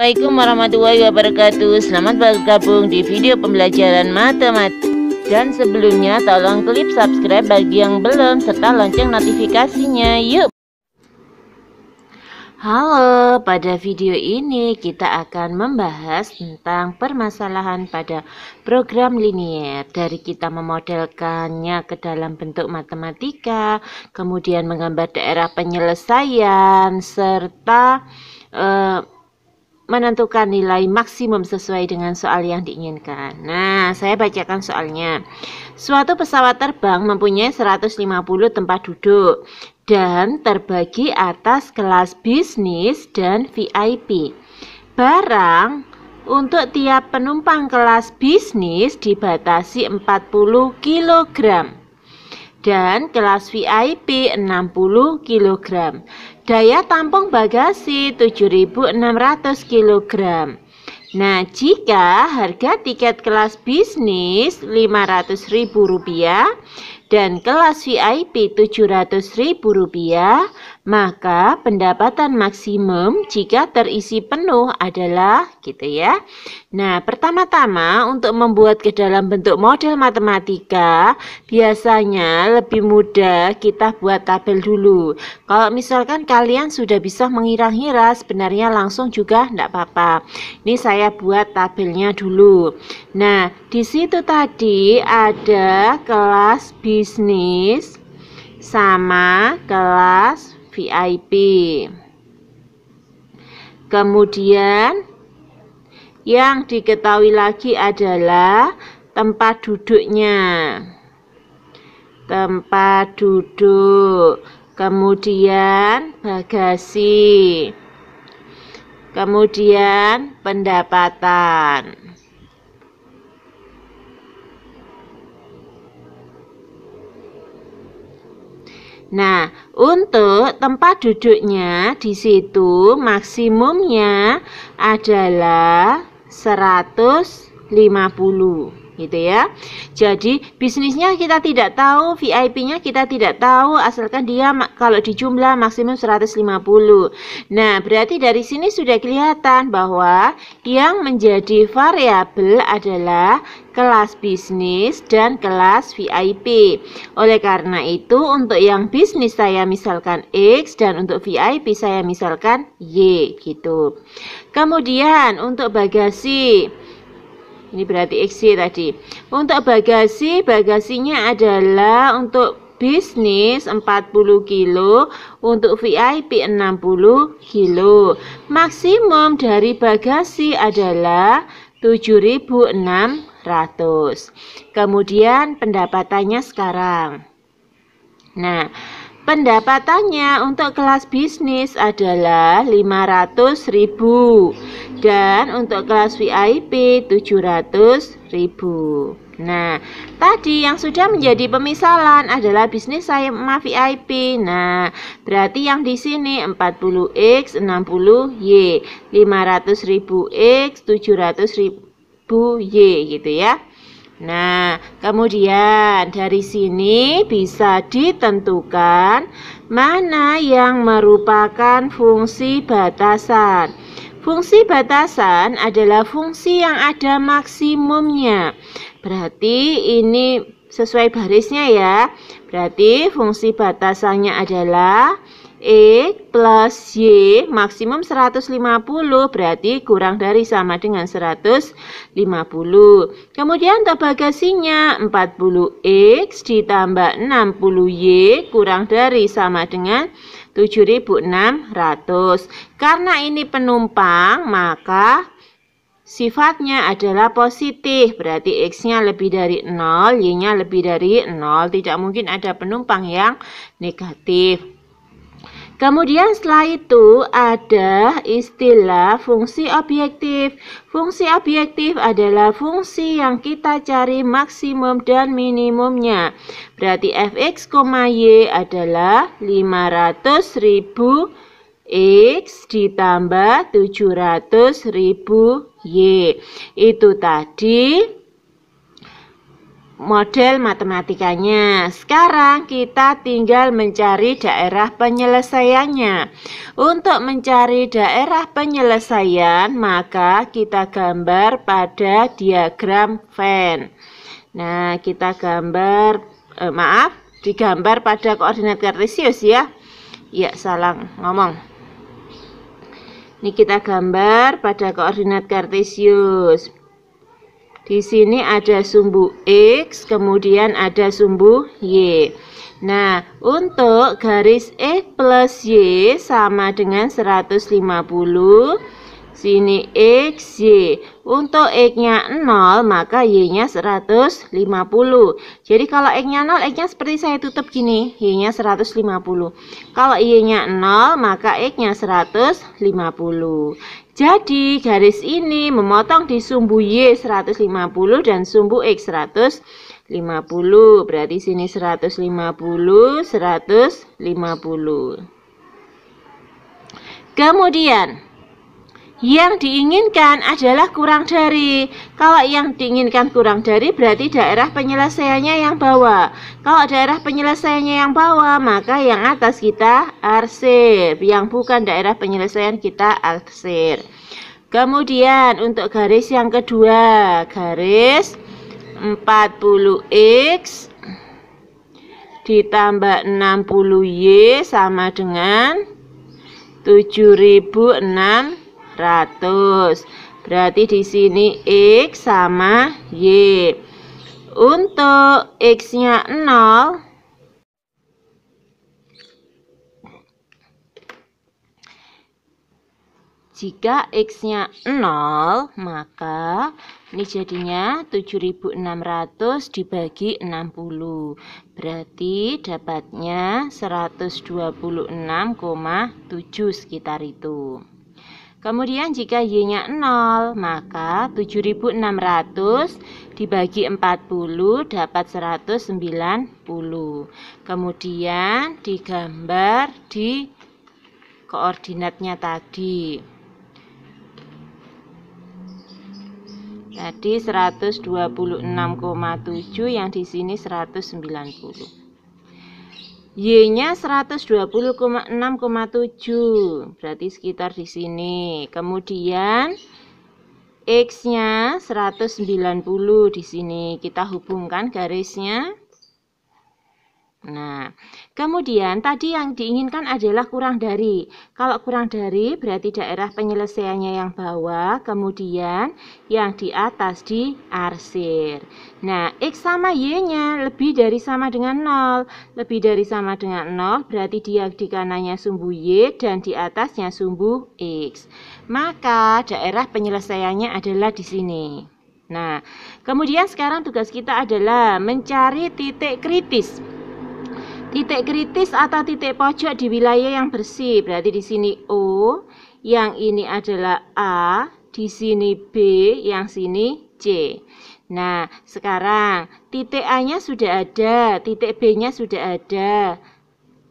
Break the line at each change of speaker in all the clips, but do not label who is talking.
Assalamualaikum warahmatullahi wabarakatuh. Selamat bergabung di video pembelajaran matematika. Dan sebelumnya tolong klik subscribe bagi yang belum serta lonceng notifikasinya. Yuk. Halo, pada video ini kita akan membahas tentang permasalahan pada program linier. Dari kita memodelkannya ke dalam bentuk matematika, kemudian menggambar daerah penyelesaian, serta menentukan nilai maksimum sesuai dengan soal yang diinginkan. Nah, saya bacakan soalnya. Suatu pesawat terbang mempunyai 150 tempat duduk dan terbagi atas kelas bisnis dan VIP. Barang untuk tiap penumpang kelas bisnis dibatasi 40 kg dan kelas VIP 60 kg. Daya tampung bagasi 7.600 kg. Nah, jika harga tiket kelas bisnis Rp500.000 dan kelas VIP Rp700.000, maka pendapatan maksimum jika terisi penuh adalah gitu ya. Nah, pertama-tama untuk membuat ke dalam bentuk model matematika, biasanya lebih mudah kita buat tabel dulu. Kalau misalkan kalian sudah bisa mengira-ngira, sebenarnya langsung juga enggak apa-apa. Ini saya buat tabelnya dulu. Nah, di situ tadi ada kelas bisnis sama kelas VIP. Kemudian yang diketahui lagi adalah tempat duduknya. Tempat duduk. Kemudian bagasi. Kemudian pendapatan. Nah, untuk tempat duduknya di situ maksimumnya adalah 150 gitu ya. Jadi bisnisnya kita tidak tahu, VIP-nya kita tidak tahu, asalkan dia kalau dijumlah maksimum 150. Nah, berarti dari sini sudah kelihatan bahwa yang menjadi variabel adalah kelas bisnis dan kelas VIP. Oleh karena itu untuk yang bisnis saya misalkan X dan untuk VIP saya misalkan Y gitu. Kemudian untuk bagasi, ini berarti XY tadi. Untuk bagasi, bagasinya adalah untuk bisnis 40 kilo, untuk VIP 60 kilo. Maksimum dari bagasi adalah 7.600. Kemudian pendapatannya sekarang. Nah, pendapatannya untuk kelas bisnis adalah 500.000 dan untuk kelas VIP 700.000. Nah, tadi yang sudah menjadi pemisalan adalah bisnis sama VIP. Nah, berarti yang di sini 40X 60Y, 500.000X 700.000Y gitu ya. Nah, kemudian dari sini bisa ditentukan mana yang merupakan fungsi batasan. Fungsi batasan adalah fungsi yang ada maksimumnya. Berarti ini sesuai barisnya ya. Berarti fungsi batasannya adalah X plus Y maksimum 150, berarti kurang dari sama dengan 150. Kemudian untuk bagasinya 40X ditambah 60Y kurang dari sama dengan 7.600. Karena ini penumpang, maka sifatnya adalah positif, berarti X-nya lebih dari 0, Y-nya lebih dari 0. Tidak mungkin ada penumpang yang negatif. Kemudian setelah itu ada istilah fungsi objektif. Fungsi objektif adalah fungsi yang kita cari maksimum dan minimumnya. Berarti fx, y adalah 500.000 X ditambah 700.000 Y. Itu tadi model matematikanya. Sekarang kita tinggal mencari daerah penyelesaiannya. Untuk mencari daerah penyelesaian, maka kita gambar pada diagram Venn. Nah, kita gambar, digambar pada koordinat kartesius ya. Ya, salah ngomong. Ini kita gambar pada koordinat kartesius. Di sini ada sumbu X, kemudian ada sumbu Y. Nah, untuk garis X plus Y sama dengan 150. Sini X, Y. Untuk X-nya 0, maka Y-nya 150. Jadi kalau X-nya 0, X-nya seperti saya tutup gini. Y-nya 150. Kalau Y-nya 0, maka X-nya 150. Jadi garis ini memotong di sumbu Y 150 dan sumbu X 150. Berarti sini 150, 150. Kemudian yang diinginkan adalah kurang dari. Kalau yang diinginkan kurang dari berarti daerah penyelesaiannya yang bawah. Kalau daerah penyelesaiannya yang bawah, maka yang atas kita arsir. Yang bukan daerah penyelesaian kita arsir. Kemudian untuk garis yang kedua, garis 40X ditambah 60Y sama dengan 7.600. Berarti di sini X sama Y. Untuk X-nya 0, jika X-nya 0, maka ini jadinya 7.600 dibagi 60. Berarti dapatnya 126,7 sekitar itu. Kemudian jika Y-nya 0, maka 7.600 dibagi 40 dapat 190. Kemudian digambar di koordinatnya tadi. Tadi 126,7, yang di sini 190. Y-nya 120,6,7, berarti sekitar di sini. Kemudian X-nya 190 di sini. Kita hubungkan garisnya. Nah, kemudian tadi yang diinginkan adalah kurang dari. Kalau kurang dari berarti daerah penyelesaiannya yang bawah, kemudian yang di atas diarsir. Nah, X sama Y-nya lebih dari sama dengan 0. Lebih dari sama dengan 0 berarti dia di kanannya sumbu Y dan di atasnya sumbu X. Maka daerah penyelesaiannya adalah di sini. Nah, kemudian sekarang tugas kita adalah mencari titik kritis. Titik kritis atau titik pojok di wilayah yang bersih. Berarti di sini O, yang ini adalah A, di sini B, yang sini C. Nah, sekarang titik A-nya sudah ada, titik B-nya sudah ada.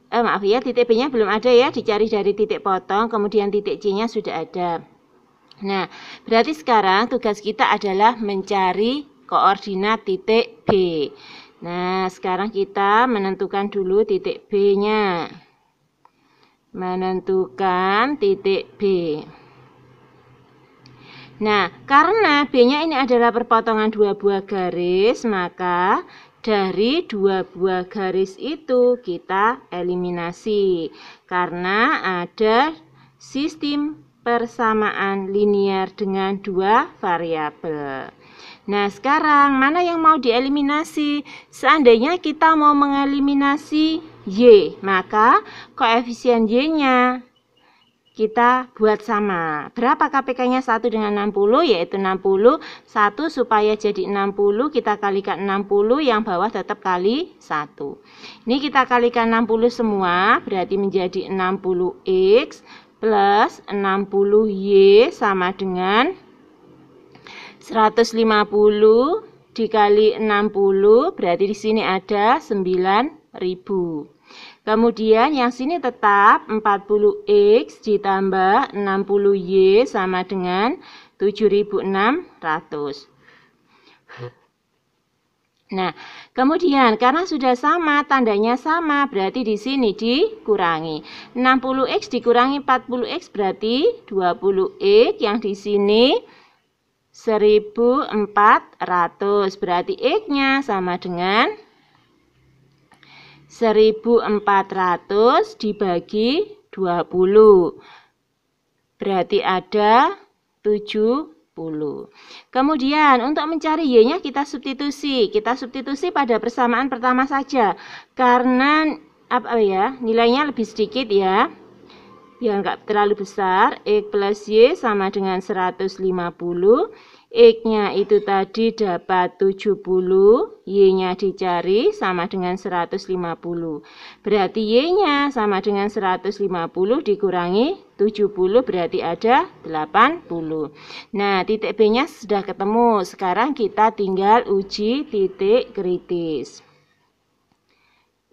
Maaf ya, titik B-nya belum ada ya, dicari dari titik potong, kemudian titik C-nya sudah ada. Nah, berarti sekarang tugas kita adalah mencari koordinat titik B. Nah, sekarang kita menentukan dulu titik B-nya. Menentukan titik B. Nah, karena B-nya ini adalah perpotongan dua buah garis, maka dari dua buah garis itu kita eliminasi. Karena ada sistem persamaan linear dengan dua variabel. Nah, sekarang mana yang mau dieliminasi? Seandainya kita mau mengeliminasi Y, maka koefisien Y-nya kita buat sama. Berapa KPK-nya 1 dengan 60? Yaitu 60. 1 supaya jadi 60, kita kalikan 60, yang bawah tetap kali 1. Ini kita kalikan 60 semua, berarti menjadi 60X plus 60Y sama dengan 150 dikali 60, berarti di sini ada 9.000. Kemudian yang sini tetap 40X ditambah 60Y sama dengan 7.600. Nah, kemudian karena sudah sama, tandanya sama, berarti di sini dikurangi. 60x dikurangi 40x berarti 20x, yang di sini 1400. Berarti x-nya sama dengan 1400 dibagi 20. Berarti ada 70. Kemudian untuk mencari y-nya kita substitusi. Kita substitusi pada persamaan pertama saja. Karena nilainya lebih sedikit ya. Biar nggak terlalu besar. X plus y sama dengan 150. X-nya itu tadi dapat 70, Y-nya dicari sama dengan 150. Berarti Y-nya sama dengan 150 dikurangi 70 berarti ada 80. Nah, titik B-nya sudah ketemu. Sekarang kita tinggal uji titik kritis.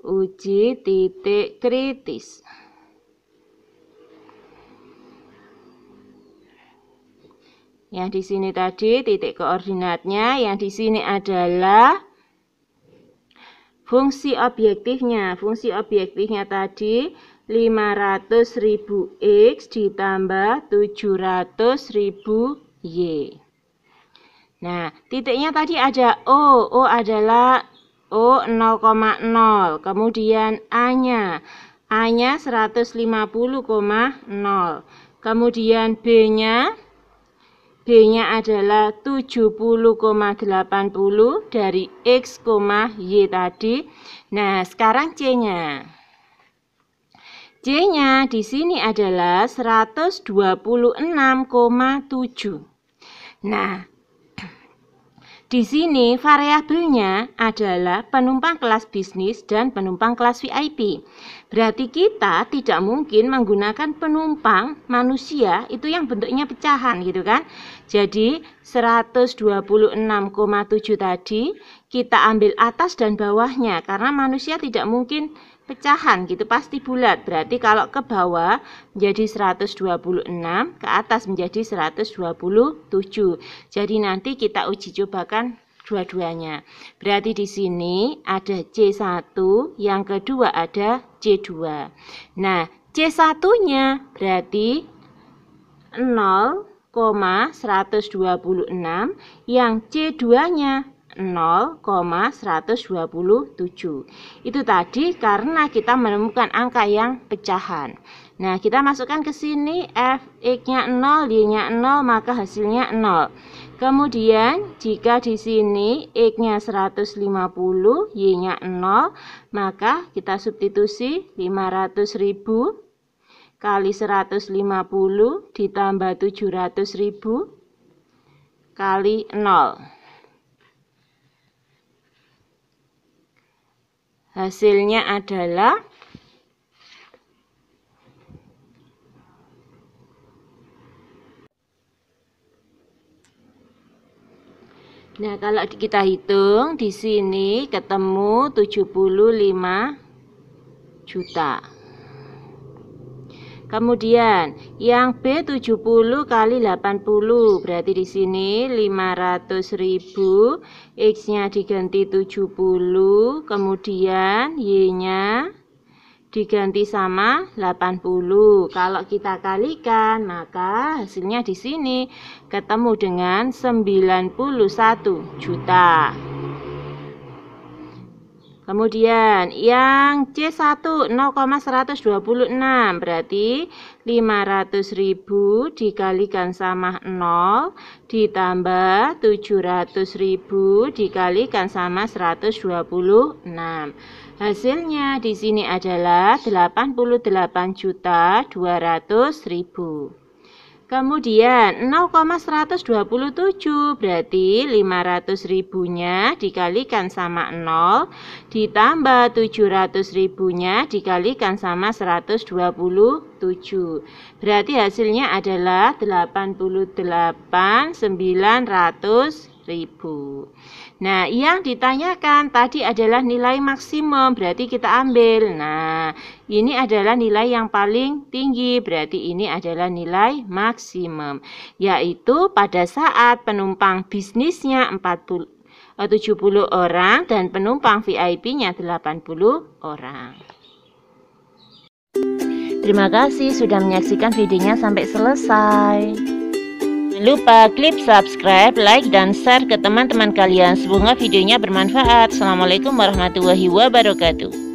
Uji titik kritis. Yang di sini tadi titik koordinatnya, yang di sini adalah fungsi objektifnya. Fungsi objektifnya tadi 500.000 X ditambah 700.000 Y. Nah, titiknya tadi ada O. O adalah O 0,0. Kemudian A-nya. A-nya 150,0. Kemudian B-nya. B-nya adalah 70,80 dari X, Y tadi. Nah, sekarang C-nya. C-nya di sini adalah 126,7. Nah, di sini variabelnya adalah penumpang kelas bisnis dan penumpang kelas VIP. Berarti kita tidak mungkin menggunakan penumpang manusia itu yang bentuknya pecahan gitu kan. Jadi 126,7 tadi kita ambil atas dan bawahnya karena manusia tidak mungkin pecahan gitu, pasti bulat. Berarti kalau ke bawah menjadi 126, ke atas menjadi 127. Jadi nanti kita uji cobakan dua-duanya. Berarti di sini ada C1, yang kedua ada C2. Nah, C1-nya berarti 0,126, yang C2-nya 0,127. Itu tadi karena kita menemukan angka yang pecahan. Nah, kita masukkan ke sini f x-nya 0, y-nya 0, maka hasilnya 0. Kemudian jika di sini x-nya 150, y-nya 0, maka kita substitusi 500.000 kali 150 ditambah 700.000 kali 0. Hasilnya adalah nah, kalau kita hitung di sini ketemu 75 juta. Kemudian yang B 70 kali 80 berarti di sini 500.000, X-nya diganti 70, kemudian Y-nya diganti sama 80. Kalau kita kalikan maka hasilnya di sini ketemu dengan 91 juta. Kemudian yang C1 0,126 berarti 500.000 dikalikan sama 0 ditambah 700.000 dikalikan sama 126. Hasilnya di sini adalah 88.200.000. Kemudian 0,127 berarti 500.000-nya dikalikan sama 0 ditambah 700.000-nya dikalikan sama 127. Berarti hasilnya adalah 88.900.000. Nah, yang ditanyakan tadi adalah nilai maksimum, berarti kita ambil. Nah, ini adalah nilai yang paling tinggi, berarti ini adalah nilai maksimum. Yaitu pada saat penumpang bisnisnya 40 70 orang dan penumpang VIP-nya 80 orang. Terima kasih sudah menyaksikan videonya sampai selesai. Jangan lupa klik subscribe, like, dan share ke teman-teman kalian. Semoga videonya bermanfaat. Assalamualaikum warahmatullahi wabarakatuh.